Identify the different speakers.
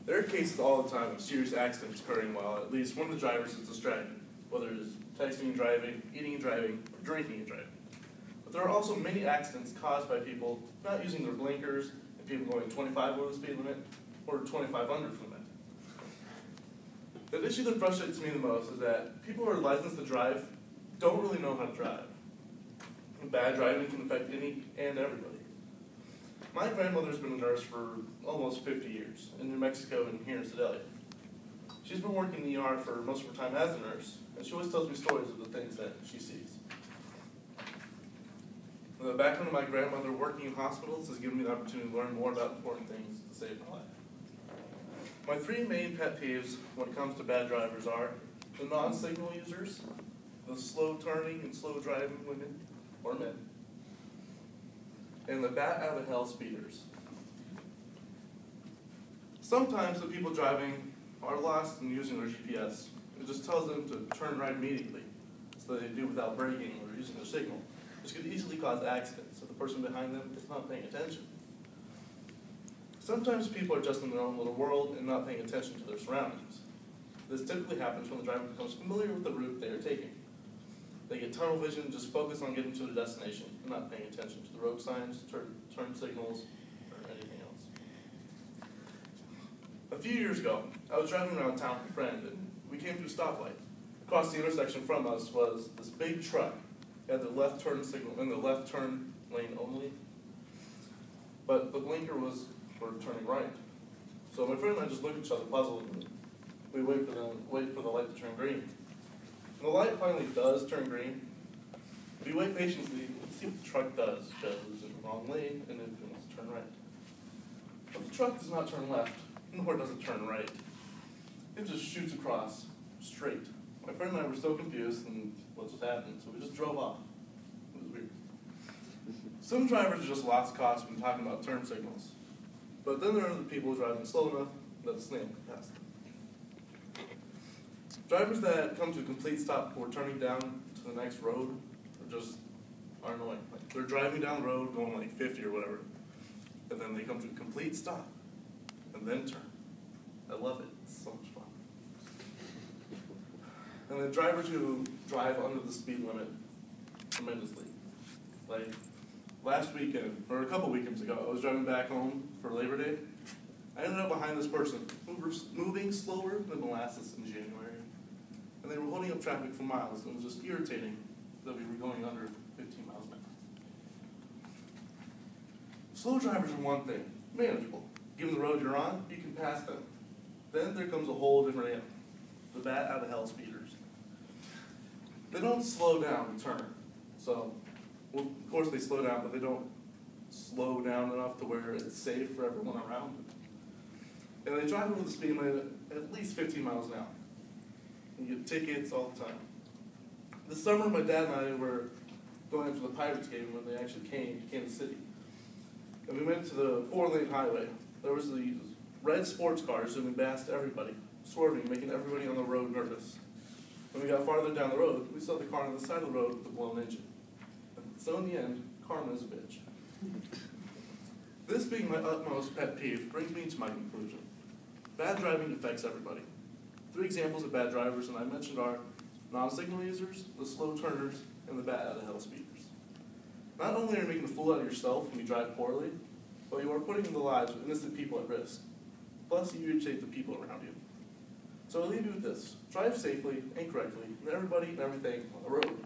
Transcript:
Speaker 1: There are cases all the time of serious accidents occurring while at least one of the drivers is distracted, whether it is texting and driving, eating and driving, or drinking and driving. But there are also many accidents caused by people not using their blinkers and people going 25 over the speed limit or 25 under the limit. The issue that frustrates me the most is that people who are licensed to drive don't really know how to drive. Bad driving can affect any and everybody. My grandmother's been a nurse for almost 50 years in New Mexico and here in Sedalia. She's been working in the ER for most of her time as a nurse, and she always tells me stories of the things that she sees. The background of my grandmother working in hospitals has given me the opportunity to learn more about important things to save my life. My three main pet peeves when it comes to bad drivers are the non-signal users, the slow turning and slow driving women or men, and the bat out of hell speeders. Sometimes the people driving are lost in using their GPS. It just tells them to turn right immediately, so they do without braking or using their signal, which could easily cause accidents if the person behind them is not paying attention. Sometimes people are just in their own little world and not paying attention to their surroundings. This typically happens when the driver becomes familiar with the route they are taking. They get tunnel vision and just focus on getting to their destination and not paying attention to the road signs, turn signals, or anything else. A few years ago, I was driving around town with a friend and we came to a stoplight. Across the intersection from us was this big truck. It had the left turn signal in the left turn lane only, but the blinker was for turning right. So my friend and I just looked at each other puzzled and we wait for the light to turn green. And the light finally does turn green. We wait patiently and see what the truck does. It goes in the wrong lane and it wants to turn right. But the truck does not turn left, nor does it turn right. It just shoots across straight. My friend and I were so confused and what just happened, so we just drove off. It was weird. Some drivers are just lost cause when talking about turn signals. But then there are the people driving slow enough that a snail can pass them. Drivers that come to a complete stop before turning down to the next road are annoying. Like they're driving down the road going like 50 or whatever, and then they come to a complete stop and then turn. I love it. It's so much fun. And the drivers who drive under the speed limit tremendously. Like last weekend, or a couple weekends ago, I was driving back home for Labor Day. I ended up behind this person who was moving slower than molasses in January. And they were holding up traffic for miles, and it was just irritating that we were going under 15 miles an hour. Slow drivers are one thing, manageable. Given the road you're on, you can pass them. Then there comes a whole different animal, the bat out of hell speeders. They don't slow down to turn. So, well, of course they slow down, but they don't slow down enough to where it's safe for everyone around them. And they drive over the speed limit at least 15 miles an hour. And you get tickets all the time. This summer, my dad and I were going up to the Pirates game when they actually came to Kansas City. And we went to the 4-lane highway. There was these red sports cars zooming past everybody, swerving, making everybody on the road nervous. When we got farther down the road, we saw the car on the side of the road with a blown engine. So in the end, karma is a bitch. This being my utmost pet peeve brings me to my conclusion. Bad driving affects everybody. 3 examples of bad drivers, and I mentioned are non-signal users, the slow turners, and the bat out of hell speeders. Not only are you making a fool out of yourself when you drive poorly, but you are putting the lives of innocent people at risk. Plus, you irritate the people around you. So I leave you with this. Drive safely and correctly, and everybody and everything on the road.